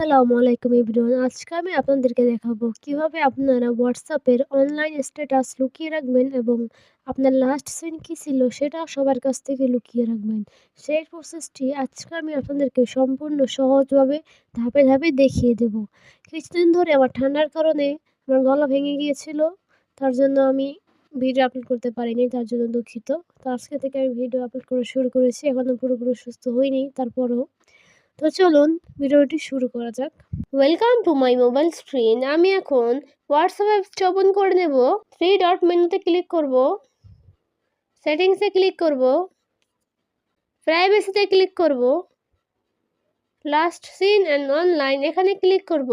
আসসালামু আলাইকুম এভরিওয়ান। আজকে আমি আপনাদেরকে দেখাবো কিভাবে আপনারা হোয়াটসঅ্যাপের অনলাইন স্ট্যাটাস লুকিয়ে রাখবেন এবং আপনার লাস্ট সিন কী ছিল সেটা সবার কাছ থেকে লুকিয়ে রাখবেন। সেই প্রসেসটি আজকে আমি আপনাদেরকে সম্পূর্ণ সহজভাবে ধাপে ধাপে দেখিয়ে দেব। কিছুদিন ধরে আমার ঠান্ডার কারণে আমার গলা ভেঙে গিয়েছিল, তার জন্য আমি ভিডিও আপলোড করতে পারিনি, তার জন্য দুঃখিত। তো আজকে থেকে আমি ভিডিও আপলোড করা শুরু করেছি, এখনও পুরোপুরি সুস্থ হইনি, তারপরও তো চলুন ভিডিওটি শুরু করা যাক। Welcome to my mobile screen. আমি এখন হোয়াটসঅ্যাপ অ্যাপসটি ওপেন করে নেব। থ্রি ডট মেনুতে ক্লিক করব, সেটিংসে ক্লিক করব, প্রাইভেসিতে ক্লিক করব, লাস্ট সিন অ্যান্ড অনলাইন এখানে ক্লিক করব।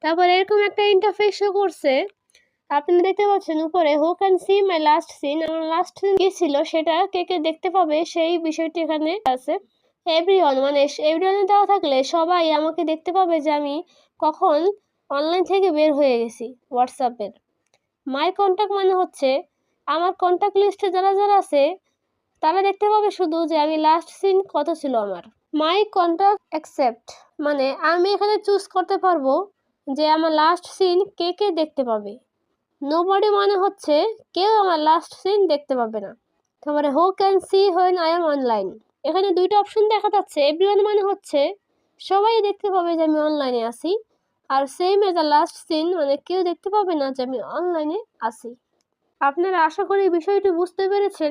তারপর এরকম একটা ইন্টারফেস শো করছে, আপনারা দেখতে পাচ্ছেন উপরে who can see my last seen. আমার লাস্ট সিন কী ছিল সেটা কে কে দেখতে পাবে সেই বিষয়টি এখানে আছে। এভরিওয়ান মানে এভরিওয়ানে দেওয়া থাকলে সবাই আমাকে দেখতে পাবে যে আমি কখন অনলাইন থেকে বের হয়ে গেছি হোয়াটসঅ্যাপের। মাই কন্ট্যাক্ট মানে হচ্ছে আমার কন্ট্যাক্ট লিস্টে যারা যারা আছে তারা দেখতে পাবে শুধু যে আমি লাস্ট সিন কত ছিল আমার। মাই কন্ট্যাক্ট অ্যাকসেপ্ট মানে আমি এখানে চুজ করতে পারবো যে আমার লাস্ট সিন কে কে দেখতে পাবে। নোবডি মানে হচ্ছে কেউ আমার লাস্ট সিন দেখতে পাবে না। তারপরে হু can C when I am online, এখানে দুইটা অপশন দেখা যাচ্ছে। এভরিওয়ান মানে হচ্ছে সবাই দেখতে পাবে যে আমি অনলাইনে আছি, আর same as a last seen মানে কেউ দেখতে পাবে না যে আমি অনলাইনে আছি। আপনারা আশা করি বিষয়টি বুঝতে পেরেছেন।